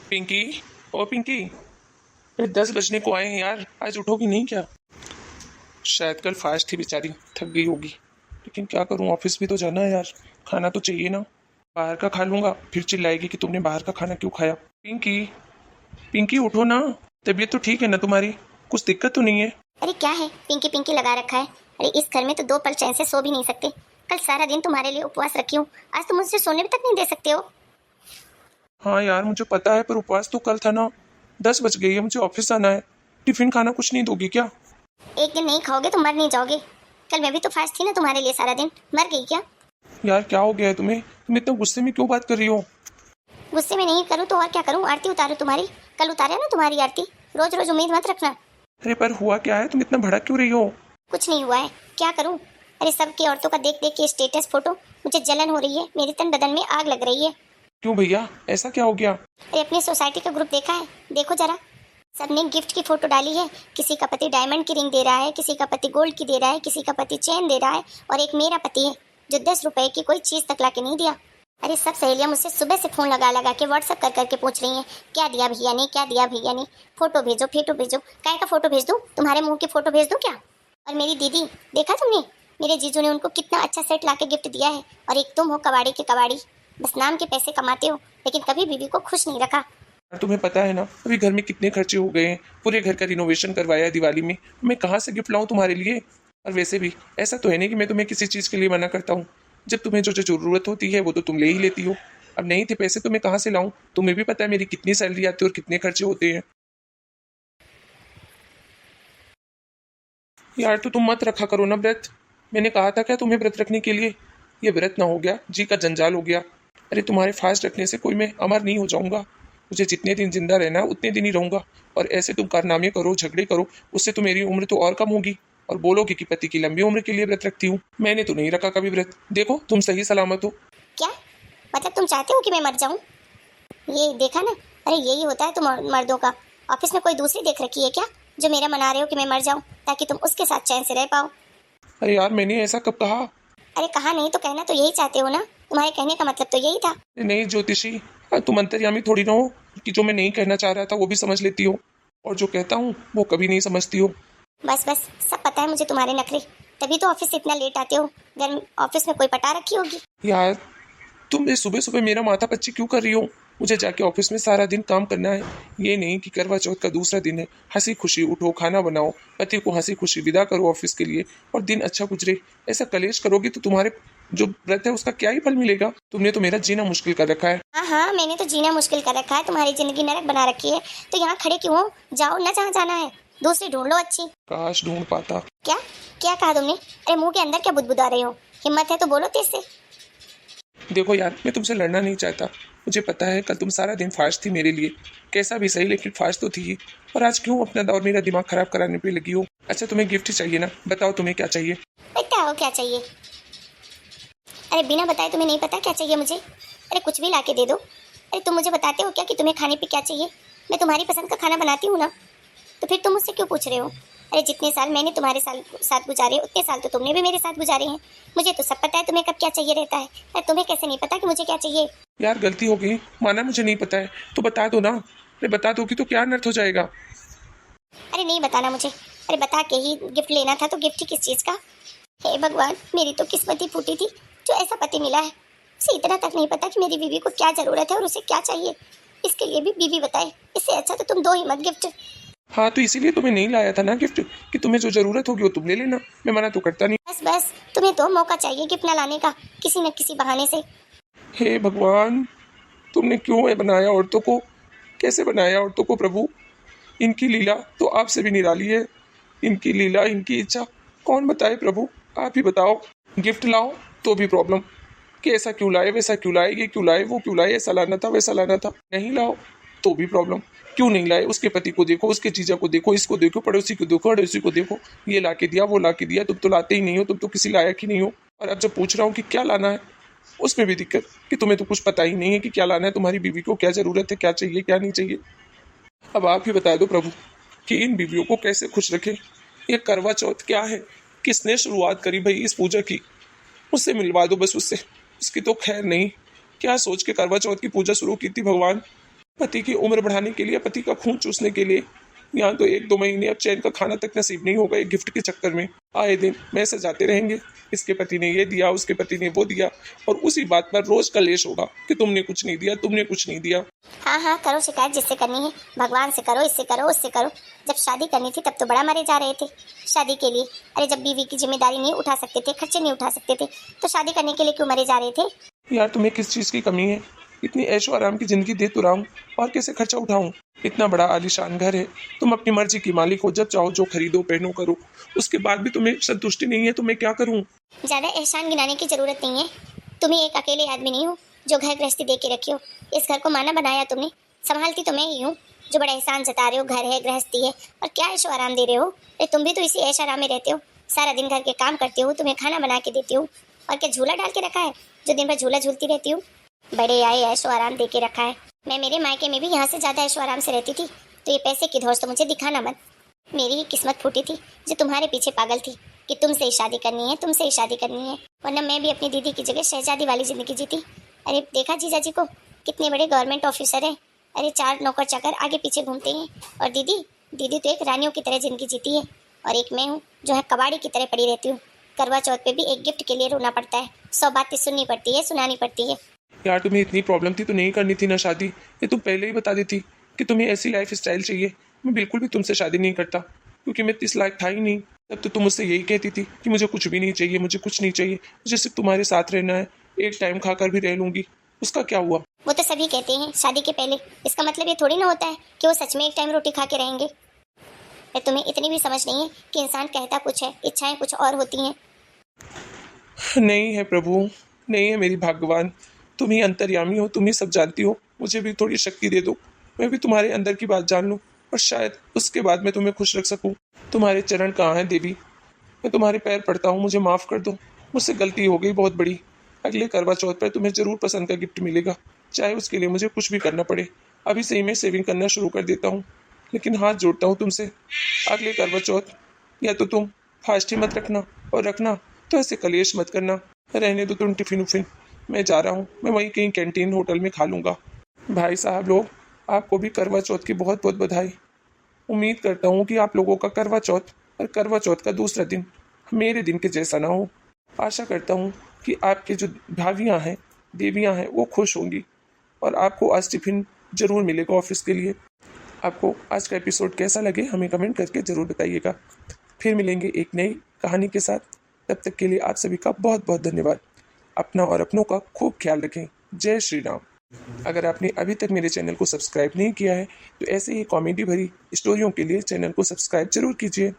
पिंकी, ओ पिंकी, अरे 10 बजने को आए हैं यार, आज उठोगी नहीं क्या? शायद कल फास्ट थी बेचारी, थक गई होगी। लेकिन क्या करूं, ऑफिस भी तो जाना है यार, खाना तो चाहिए ना। बाहर का खा लूंगा, फिर चिल्लाएगी कि तुमने बाहर का खाना क्यों खाया। पिंकी, पिंकी उठो ना, तबीयत तो ठीक है ना तुम्हारी? कुछ दिक्कत तो नहीं है? अरे क्या है, पिंकी पिंकी लगा रखा है। अरे इस घर में तो 2 पल चैन से सो भी नहीं सकते। कल सारा दिन तुम्हारे लिए उपवास रखी हूँ, आज तुम मुझसे सोने भी तक नहीं दे सकते हो। हाँ यार मुझे पता है, पर उपवास तो कल था ना। 10 बज गई है, मुझे ऑफिस जाना है। टिफिन खाना कुछ नहीं दोगी क्या? एक दिन नहीं खाओगे तो मर नहीं जाओगे। कल मैं भी तो फास्ट थी ना तुम्हारे लिए, सारा दिन मर गई क्या? यार क्या हो गया है तुम्हें? तुम इतना गुस्से में क्यों बात कर रही हो? गुस्से में नहीं करूँ तो और क्या करूँ? आरती उतारूँ तुम्हारी? कल उतारे ना तुम्हारी आरती। रोज रोज उम्मीद मत रखना। अरे पर हुआ क्या है, तुम इतना भड़क क्यों रही हो? कुछ नहीं हुआ है, क्या करूँ? अरे सबकी औरतों का देख देख के स्टेटस फोटो, मुझे जलन हो रही है, मेरे तन बदन में आग लग रही है। क्यों भैया, ऐसा क्या हो गया? अरे अपनी सोसाइटी का ग्रुप देखा है? देखो जरा, सबने गिफ्ट की फोटो डाली है। किसी का पति डायमंड की रिंग दे रहा है, किसी का पति गोल्ड की दे रहा है, किसी का पति चेन दे रहा है, और एक मेरा पति है जो 10 रुपए की कोई चीज तक ला के नहीं दिया। अरे सब सहेलियां मुझसे सुबह से फोन लगा लगा के व्हाट्सअप कर करके पूछ रही हैं, क्या दिया भैया ने, क्या दिया भैया ने, फोटो भेजो फोटो भेजो। काय का फोटो भेज दूं? तुम्हारे मुंह की फोटो भेज दूं क्या? और मेरी दीदी, देखा तुमने मेरे जीजू ने उनको कितना अच्छा सेट ला के गिफ्ट दिया है। और एक तुम हो कबाड़ी के कबाड़ी, बस नाम के पैसे कमाते हो लेकिन कभी बीवी को खुश नहीं रखा। तुम्हें पता है ना अभी घर में कितने खर्चे हो गए हैं। पूरे घर का रिनोवेशन करवाया है दिवाली में। मैं कहाँ से गिफ्ट लाऊं तुम्हारे लिए? और वैसे भी ऐसा तो है नहीं कि मैं तुम्हें किसी चीज़ के लिए मना करता हूँ। जब तुम्हें जो जो जरूरत होती है वो तो तुम ले ही लेती हो। अब नहीं थे पैसे तो मैं कहाँ से लाऊं? तुम्हें भी पता है मेरी कितनी सैलरी आती है और कितने खर्चे होते हैं। यार तो तुम मत रखा करो ना व्रत। मैंने कहा था क्या तुम्हें व्रत रखने के लिए? ये व्रत ना हो गया, जी का जंजाल हो गया। अरे तुम्हारे फास्ट रखने से कोई मैं अमर नहीं हो जाऊंगा। मुझे जितने दिन जिंदा रहना है उतने दिन ही रहूंगा। और ऐसे तुम कारनामे करो, झगड़े करो, उससे तो मेरी उम्र तो और कम होगी। और बोलोगे कि पति की लंबी उम्र के लिए व्रत रखती हूँ। मैंने तो नहीं रखा कभी व्रत। देखो तुम सही सलामत हो। क्या मतलब, तुम चाहते हो कि मैं मर जाऊं? ये देखा ना, अरे यही होता है तुम मर्दों का। ऑफिस में कोई दूसरी देख रखी है क्या जो मेरा मना रहे हो कि मैं मर जाऊं, ताकि तुम उसके साथ चैन से रह पाओ? अरे यार मैंने ऐसा कब कहा? अरे कहा नहीं तो कहना तो यही चाहते हो ना, तुम्हारे कहने का मतलब तो यही था। नहीं ज्योतिषी, तुम अंतर्यामी थोड़ी ना हो कि जो मैं नहीं कहना चाह रहा था वो भी समझ लेती हो, और जो कहता हूँ वो कभी नहीं समझती हो। बस बस, सब पता है मुझे तुम्हारे नखरे, तभी तो ऑफिस से इतना लेट आते हो। घर में ऑफिस में कोई पटा रखी होगी। यार तुम सुबह सुबह मेरा माथा पच्ची क्यों कर रही हो? मुझे जाके ऑफिस में सारा दिन काम करना है। ये नहीं कि करवा चौथ का दूसरा दिन है, हंसी खुशी उठो, खाना बनाओ, पति को हंसी खुशी विदा करो ऑफिस के लिए, और दिन अच्छा गुजरे। ऐसा कलेश करोगी तो तुम्हारे जो व्रत है उसका क्या ही फल मिलेगा? तुमने तो मेरा जीना मुश्किल कर रखा है। हाँ हाँ, मैंने तो जीना मुश्किल कर रखा है, तुम्हारी जिंदगी नरक बना रखी है। तो यहाँ खड़े क्यों हो? जाओ ना जहाँ जाना है, दूसरी ढूंढ लो अच्छी। काश ढूंढ पाता। क्या क्या कहा तुमने? अरे मुंह के अंदर क्या बुदबुदा रहे हो? हिम्मत है तो बोलो तेज से। देखो यार मैं तुमसे लड़ना नहीं चाहता। मुझे पता है कल तुम सारा दिन फास्ट थी मेरे लिए, कैसा भी सही लेकिन फास्ट तो थी ही। और आज क्यों अपना और मेरा दिमाग खराब कराने पे लगी हो? अच्छा तुम्हें गिफ्ट चाहिए ना, बताओ तुम्हें क्या चाहिए? क्या हो, क्या चाहिए? अरे बिना बताए तुम्हें नहीं पता क्या चाहिए मुझे? अरे कुछ भी लाके दे दो। अरे तुम मुझे बताते हो क्या कि तुम्हें खाने पे क्या चाहिए? मैं तुम्हारी पसंद का खाना बनाती हूँ ना, तो फिर तुम मुझसे क्यों पूछ रहे हो? अरे जितने साल मैंने तुम्हारे साथ गुजारे उतने साल तो तुमने भी मेरे साथ गुजारे हैं। मुझे तो सब पता है तुम्हें कब क्या चाहिए रहता है। अरे तुम्हें कैसे नहीं पता कि मुझे क्या चाहिए? यार गलती हो गई, माना मुझे नहीं पता है तो बता दो ना। अरे बता दोगी तो क्या अनर्थ हो जाएगा? अरे नहीं बताना मुझे। अरे बता के ही गिफ्ट लेना था, तो गिफ्ट ही किस चीज़ का? हे भगवान, मेरी तो किस्मत ही फूटी थी जो ऐसा पति मिला है। उसे इतना तक नहीं पता कि मेरी बीवी को क्या जरूरत है और उसे क्या चाहिए। इसके लिए भी बीवी बताए, इससे अच्छा तो तुम दो ही मत गिफ्ट। हाँ तो इसीलिए तुम्हें नहीं लाया था ना गिफ्ट, कि तुम्हें जो जरूरत होगी वो तुम ले लेना। मैं मना तो करता नहीं। बस बस, तुम्हें तो मौका चाहिए गिफ्ट ना लाने का, किसी न किसी बहाने से। हे भगवान, तुमने क्यों ये बनाया औरतों को? कैसे बनाया औरतों को प्रभु? इनकी लीला तो आपसे भी निराली है। इनकी लीला, इनकी इच्छा कौन बताए प्रभु? आप ही बताओ। गिफ्ट लाओ तो भी प्रॉब्लम, कि ऐसा क्यों लाए, वैसा क्यों लाए, ये क्यों लाए, वो क्यों लाए, ऐसा लाना था वैसा लाना था। नहीं लाओ तो भी प्रॉब्लम, क्यों नहीं लाए? उसके पति को देखो, उसके जीजा को देखो, इसको देखो, पड़ोसी को देखो, अड़ोसी को देखो, ये ला के दिया, वो ला के दिया। तुम तो लाते ही नहीं हो, तुम तो किसी लायक ही नहीं हो। और अब जब पूछ रहा हूँ कि क्या लाना है, उसमें भी दिक्कत कि तुम्हें तो कुछ पता ही नहीं है कि क्या लाना है, तुम्हारी बीवी को क्या जरूरत है, क्या चाहिए क्या नहीं चाहिए। अब आप ही बता दो प्रभु कि इन बीवियों को कैसे खुश रखें। ये करवा चौथ क्या है? किसने शुरुआत करी भाई इस पूजा की? उससे मिलवा दो बस उससे। उसकी तो खैर नहीं, क्या सोच के करवा चौथ की पूजा शुरू की थी भगवान? पति की उम्र बढ़ाने के लिए, पति का खून चूसने के लिए। यहाँ तो 1-2 महीने अब चैन का खाना तक नसीब नहीं होगा एक गिफ्ट के चक्कर में। आए दिन मैसेज आते रहेंगे, इसके पति ने ये दिया, उसके पति ने वो दिया, और उसी बात पर रोज कलेश होगा कि तुमने कुछ नहीं दिया, तुमने कुछ नहीं दिया। हाँ हाँ, करो शिकायत जिससे करनी है, भगवान से करो, इससे करो, उससे करो। जब शादी करनी थी तब तो बड़ा मरे जा रहे थे शादी के लिए। अरे जब बीवी की जिम्मेदारी नहीं उठा सकते थे, खर्चे नहीं उठा सकते थे, तो शादी करने के लिए क्यों मरे जा रहे थे? यार तुम्हें किस चीज़ की कमी है? इतनी ऐशो आराम की जिंदगी दे तो रहा हूँ, और कैसे खर्चा उठाऊं? इतना बड़ा आलीशान घर है, तुम अपनी मर्जी की मालिक हो, जब चाहो जो खरीदो पहनो करो। उसके बाद भी तुम्हें संतुष्टि नहीं है तो मैं क्या करूँ? ज़्यादा एहसान गिनाने की ज़रूरत नहीं है। तुम ही एक अकेले आदमी नहीं हो जो घर गृहस्थी दे के रखी हो। इस घर को माना बनाया तुमने, संभालती तो मैं ही हूँ जो बड़ा एहसान जता रहे हो। घर है, गृहस्थी है, और क्या ऐशो आराम दे रहे हो? तुम भी तो इसी ऐश आराम में रहते हो, सारा दिन घर के काम करती हो, तुम्हें खाना बना के देती हूँ। और क्या झूला डाल के रखा है जो दिन भर झूला झूलती रहती हूँ? बड़े आए ऐशो आराम दे के रखा है। मैं मेरे मायके में भी यहाँ से ज़्यादा ऐशो आराम से रहती थी, तो ये पैसे की धौस तो मुझे दिखाना मत। मेरी ही किस्मत फूटी थी जो तुम्हारे पीछे पागल थी कि तुमसे ही शादी करनी है, तुमसे ही शादी करनी है, वरना मैं भी अपनी दीदी की जगह शहजादी वाली जिंदगी जीती। अरे देखा जीजा जी को, कितने बड़े गवर्नमेंट ऑफिसर है। अरे 4 नौकर चाकर आगे पीछे घूमते हैं, और दीदी दीदी तो एक रानियों की तरह जिंदगी जीती है। और एक मैं हूँ जो है कबाड़ी की तरह पड़ी रहती हूँ। करवा चौथ पे भी एक गिफ्ट के लिए रोना पड़ता है, 100 बातें सुननी पड़ती है, सुनानी पड़ती है। यार तुम्हें इतनी प्रॉब्लम थी तो नहीं करनी थी ना शादी। ये तुम पहले ही बता देती कि तुम्हें ऐसी लाइफ स्टाइल चाहिए। मैं बिल्कुल भी तुमसे शादी नहीं करता, क्योंकि मैं इस लायक था ही नहीं। तब तो तुम मुझसे यही कहती थी कि मुझे कुछ भी नहीं चाहिए, मुझे कुछ नहीं चाहिए, मुझे सिर्फ तुम्हारे साथ रहना है, एक टाइम खाकर भी रह लूंगी। उसका क्या हुआ? वो तो सभी कहते हैं शादी के पहले, इसका मतलब ये थोड़ी ना होता है कि वो सच में एक टाइम रोटी खा के रहेंगे। तुम्हें इतनी भी समझ नहीं है कि इंसान कहता कुछ है, इच्छाएं कुछ और होती हैं। नहीं है प्रभु, नहीं है मेरी भगवान। तुम ही अंतर्यामी हो, तुम ही सब जानती हो। मुझे भी थोड़ी शक्ति दे दो, मैं भी तुम्हारे अंदर की बात जान लूँ, और शायद उसके बाद मैं तुम्हें खुश रख सकूँ। तुम्हारे चरण कहाँ हैं देवी? मैं तुम्हारे पैर पड़ता हूँ, मुझे माफ़ कर दो। मुझसे गलती हो गई बहुत बड़ी। अगले करवा चौथ पर तुम्हें ज़रूर पसंद का गिफ्ट मिलेगा, चाहे उसके लिए मुझे कुछ भी करना पड़े। अभी से ही मैं सेविंग करना शुरू कर देता हूँ, लेकिन हाथ जोड़ता हूँ तुमसे, अगले करवा चौथ या तो तुम फास्ट ही मत रखना, और रखना तो ऐसे कलेश मत करना। रहने दो तुम टिफिन उफिन, मैं जा रहा हूँ, मैं वहीं कहीं कैंटीन होटल में खा लूँगा। भाई साहब लोग, आपको भी करवा चौथ की बहुत बहुत बधाई। उम्मीद करता हूँ कि आप लोगों का करवा चौथ और करवा चौथ का दूसरा दिन मेरे दिन के जैसा ना हो। आशा करता हूँ कि आपके जो भाभियाँ हैं, देवियाँ हैं, वो खुश होंगी, और आपको आज टिफिन ज़रूर मिलेगा ऑफिस के लिए। आपको आज का एपिसोड कैसा लगे हमें कमेंट करके ज़रूर बताइएगा। फिर मिलेंगे एक नई कहानी के साथ। तब तक के लिए आप सभी का बहुत बहुत धन्यवाद। अपना और अपनों का खूब ख्याल रखें। जय श्री राम। अगर आपने अभी तक मेरे चैनल को सब्सक्राइब नहीं किया है तो ऐसे ही कॉमेडी भरी स्टोरियों के लिए चैनल को सब्सक्राइब जरूर कीजिए।